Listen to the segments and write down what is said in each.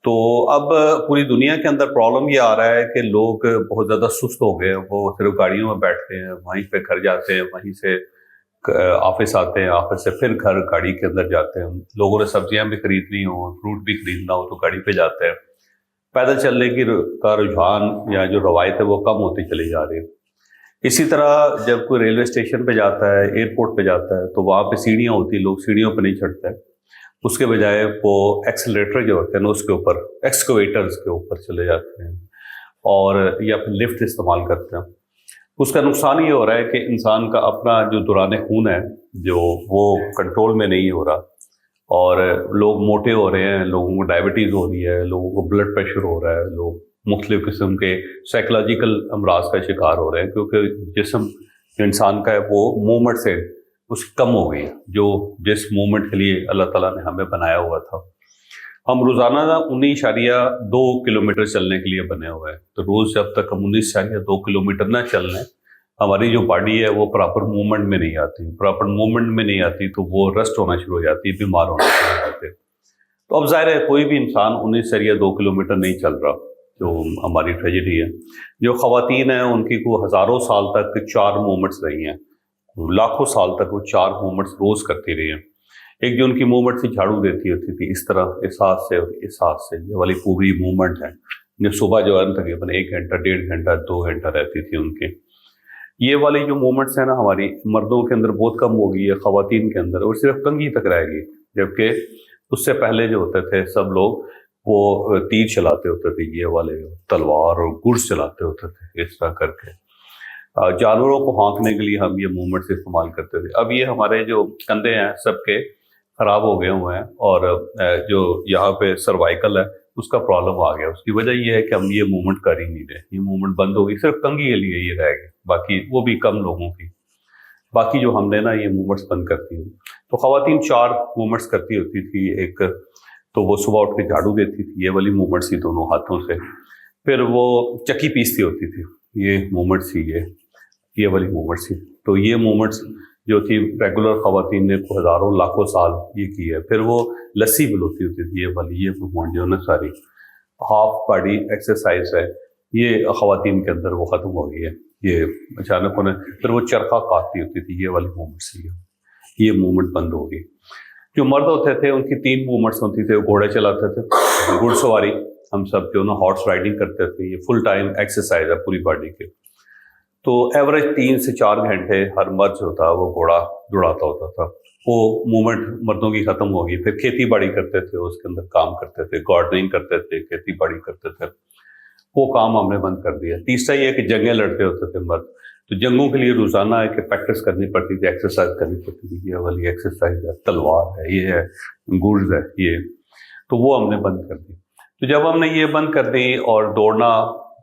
تو اب پوری دنیا کے اندر پرابلم یہ آ رہا ہے کہ لوگ بہت زیادہ سست ہو گئے ہیں، وہ صرف گاڑیوں میں بیٹھتے ہیں، وہیں پہ گھر جاتے ہیں، وہیں سے آفس آتے ہیں، آفس سے پھر گھر گاڑی کے اندر جاتے ہیں۔ لوگوں نے سبزیاں بھی خریدنی ہو، فروٹ بھی خریدنا ہو تو گاڑی پہ جاتے ہیں۔ پیدل چلنے کی کا رجحان یا جو روایت ہے وہ کم ہوتی چلی جا رہی ہے۔ اسی طرح جب کوئی ریلوے اسٹیشن پہ جاتا ہے، ایئرپورٹ پہ جاتا ہے، تو وہاں پہ سیڑھیاں ہوتی ہیں، لوگ سیڑھیوں پہ نہیں چڑھتے، اس کے بجائے وہ ایکسیلریٹر جو ہوتے ہیں نا اس کے اوپر، ایکسکویٹرز کے اوپر چلے جاتے ہیں اور یا پھر لفٹ استعمال کرتے ہیں۔ اس کا نقصان یہ ہو رہا ہے کہ انسان کا اپنا جو دوران خون ہے جو وہ کنٹرول میں نہیں ہو رہا، اور لوگ موٹے ہو رہے ہیں، لوگوں کو ڈائبٹیز ہو رہی ہے، لوگوں کو بلڈ پریشر ہو رہا ہے، لوگ مختلف قسم کے سائیکولوجیکل امراض کا شکار ہو رہے ہیں، کیونکہ جسم جو انسان کا ہے وہ موومنٹ سے اس کی کم ہو گئی ہے، جو جس موومنٹ کے لیے اللہ تعالیٰ نے ہمیں بنایا ہوا تھا۔ ہم روزانہ 19.2 کلومیٹر چلنے کے لیے بنے ہوئے ہیں، تو روز جب تک ہم 19.2 کلومیٹر نہ چل لیں، ہماری جو باڈی ہے وہ پراپر موومنٹ میں نہیں آتی، پراپر موومنٹ میں نہیں آتی تو وہ رسٹ ہونا شروع ہو جاتی ہے، بیمار ہونا شروع ہو جاتے ہیں۔ تو اب ظاہر ہے کوئی بھی انسان 19.2 کلومیٹر نہیں چل رہا، جو ہماری ٹریجڈی ہے۔ جو خواتین ہیں ان کی کو ہزاروں سال تک 4 موومنٹس رہی ہیں، لاکھوں سال تک وہ 4 موومنٹس روز کرتی رہی ہیں۔ ایک جو ان کی موومنٹ تھی، جھاڑو دیتی ہوتی تھی اس طرح، اس ہاتھ سے اور اس ہاتھ سے، یہ والی پوری موومنٹ ہے جو صبح جو ہے تقریباً 1 گھنٹہ، 1.5 گھنٹہ، 2 گھنٹہ رہتی تھی ان کی۔ یہ والی جو موومنٹس ہیں نا ہماری مردوں کے اندر بہت کم ہو گئی ہے، خواتین کے اندر، اور صرف کنگھی تک رہ گئی، جبکہ اس سے پہلے جو ہوتے تھے سب لوگ وہ تیر چلاتے ہوتے تھے، یہ والے تلوار اور گرز چلاتے ہوتے تھے اس طرح کر کے۔ جانوروں کو ہانکنے کے لیے ہم یہ موومنٹس استعمال کرتے تھے۔ اب یہ ہمارے جو کندھے ہیں سب کے خراب ہو گئے ہوئے ہیں، اور جو یہاں پہ سروائیکل ہے اس کا پرابلم آ گیا۔ اس کی وجہ یہ ہے کہ ہم یہ موومنٹ کر ہی نہیں رہے، یہ موومنٹ بند ہو گئی، صرف کنگھی کے لیے یہ رہ گئی، باقی وہ بھی کم لوگوں کی، باقی جو ہم نے نا یہ موومنٹس بند کرتی ہیں۔ تو خواتین 4 موومنٹس کرتی ہوتی تھی، ایک تو وہ صبح اٹھ کے جھاڑو دیتی تھی، یہ والی موومنٹس تھی دونوں ہاتھوں سے، پھر وہ چکی پیستی ہوتی تھی، یہ موومنٹس تھی، یہ والی موومنٹس تھی۔ تو یہ موومنٹس جو تھی ریگولر خواتین نے ہزاروں لاکھوں سال یہ کی ہے۔ پھر وہ لسی بلوتی ہوتی تھی، یہ والی یہ موومنٹ جو ہے نا ساری ہاف باڈی ایکسرسائز ہے، یہ خواتین کے اندر وہ ختم ہو گئی ہے، یہ اچانک انہیں پھر وہ چرخہ کاٹتی ہوتی تھی، یہ والی موومنٹس تھی، یہ موومنٹ بند ہو گئی۔ جو مرد ہوتے تھے ان کی 3 موومنٹس ہوتی تھے، وہ گھوڑے چلاتے تھے، گھڑ سواری، ہم سب جو نا ہارس رائڈنگ کرتے تھے، یہ فل ٹائم ایکسرسائز ہے پوری باڈی کے۔ تو ایوریج 3 سے 4 گھنٹے ہر مرد جو تھا وہ گھوڑا دوڑاتا ہوتا تھا، وہ موومنٹ مردوں کی ختم ہو گئی۔ پھر کھیتی باڑی کرتے تھے، اس کے اندر کام کرتے تھے، گارڈننگ کرتے تھے، کھیتی باڑی کرتے تھے، وہ کام ہم نے بند کر دیا۔ تیسرا یہ کہ جنگیں لڑتے ہوتے تھے مرد، تو جنگوں کے لیے روزانہ ہے کہ پریکٹس کرنی پڑتی تھی، ایکسرسائز کرنی پڑتی تھی، یہ والی ایکسرسائز ہے، تلوار ہے، یہ ہے گرز ہے، یہ تو وہ ہم نے بند کر دی۔ تو جب ہم نے یہ بند کر دی اور دوڑنا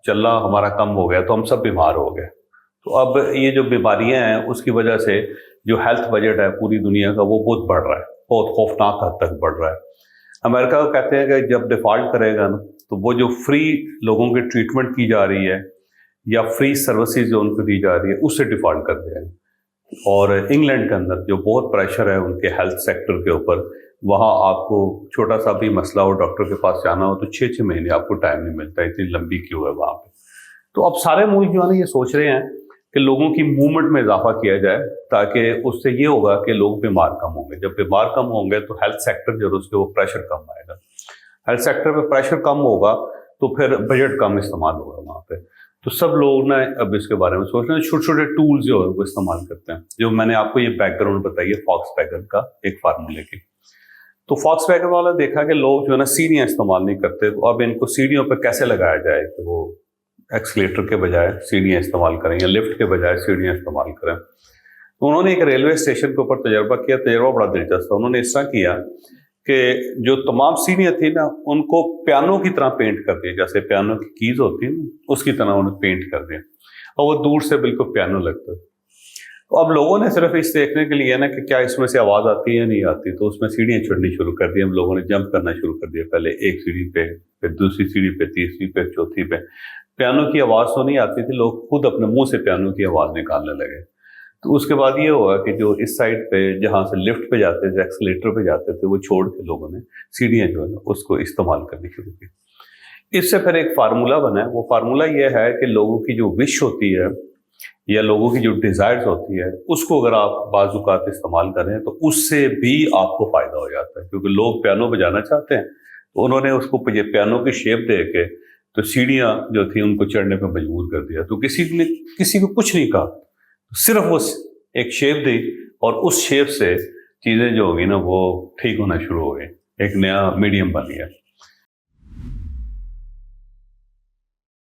چلنا ہمارا کم ہو گیا تو ہم سب بیمار ہو گئے۔ تو اب یہ جو بیماریاں ہیں اس کی وجہ سے جو ہیلتھ بجٹ ہے پوری دنیا کا وہ بہت بڑھ رہا ہے، بہت خوفناک حد تک بڑھ رہا ہے۔ امریکہ کو کہتے ہیں کہ جب ڈیفالٹ کرے گا نا تو وہ جو فری لوگوں کی ٹریٹمنٹ کی جا رہی ہے یا فری سروسز جو ان کو دی جا رہی ہے اس سے ڈیفالٹ کر دے گا۔ اور انگلینڈ کے اندر جو بہت پریشر ہے ان کے ہیلتھ سیکٹر کے اوپر، وہاں آپ کو چھوٹا سا بھی مسئلہ ہو ڈاکٹر کے پاس جانا ہو تو 6 مہینے آپ کو ٹائم نہیں ملتا، اتنی لمبی کیو ہے وہاں پہ۔ تو اب سارے ملک جو ہے نا یہ سوچ رہے ہیں کہ لوگوں کی موومنٹ میں اضافہ کیا جائے، تاکہ اس سے یہ ہوگا کہ لوگ بیمار کم ہوں گے۔ جب بیمار کم ہوں گے تو ہیلتھ سیکٹر جو ہے اس کے وہ پریشر کم آئے گا، ہیلتھ سیکٹر پہ پریشر کم ہوگا تو پھر بجٹ کم استعمال ہوگا وہاں پہ۔ تو سب لوگ نا اب اس کے بارے میں سوچ رہے ہیں، چھوٹے چھوٹے ٹولز جو ہے وہ استعمال کرتے ہیں، جو میں نے آپ کو یہ بیک گراؤنڈ بتائی ہے فاکس ویگن کا ایک فارمولے کی۔ تو فاکس ویگن والا دیکھا کہ لوگ جو ہے نا سیڑھیاں استعمال نہیں کرتے، تو اب ان کو سیڑھیوں پہ کیسے لگایا جائے کہ وہ ایکسیلیٹر کے بجائے سیڑھیاں استعمال کریں یا لفٹ کے بجائے سیڑھیاں استعمال کریں۔ تو انہوں نے ایک ریلوے اسٹیشن کے اوپر تجربہ کیا، تجربہ بڑا دلچسپ تھا۔ انہوں نے اس طرح کیا کہ جو تمام سیڑھیاں تھیں نا ان کو پیانو کی طرح پینٹ کر دیا، جیسے پیانو کی کیز ہوتی ہیں اس کی طرح انہوں نے پینٹ کر دیا، اور وہ دور سے بالکل پیانو لگتا ہے۔ تو اب لوگوں نے صرف اس دیکھنے کے لیے نا کہ کیا اس میں سے آواز آتی ہے یا نہیں آتی، تو اس میں سیڑھیاں چڑھنی شروع کر دی، ہم لوگوں نے جمپ کرنا شروع کر دیا، پہلے ایک سیڑھی پہ، پھر دوسری سیڑھی پہ، تیسری پہ، چوتھی پہ۔ پیانو کی آواز تو نہیں آتی تھی، لوگ خود اپنے منہ سے پیانو کی آواز نکالنے لگے۔ تو اس کے بعد یہ ہوا کہ جو اس سائڈ پہ جہاں سے لفٹ پہ جاتے تھے، ایکسیلیٹر پہ جاتے تھے، وہ چھوڑ کے لوگوں نے سیڑھیاں جو ہے نا اس کو استعمال کرنی شروع کی۔ اس سے پھر ایک فارمولا بنا ہے، وہ فارمولا یہ ہے کہ لوگوں کی جو وش ہوتی ہے یا لوگوں کی جو ڈیزائرز ہوتی ہے، اس کو اگر آپ بعض اوقات استعمال کریں تو اس سے بھی آپ کو فائدہ ہو جاتا ہے، کیونکہ لوگ پیانو بجانا چاہتے ہیں تو انہوں نے اس کو پیانو کی شیپ دے کے تو سیڑھیاں جو تھیں ان کو چڑھنے پہ مجبور کر دیا، تو کسی کو کچھ نہیں کہا، صرف وہ ایک شیپ دی اور اس شیپ سے چیزیں جو ہوگی نا وہ ٹھیک ہونا شروع ہو گئی، ایک نیا میڈیم بن گیا۔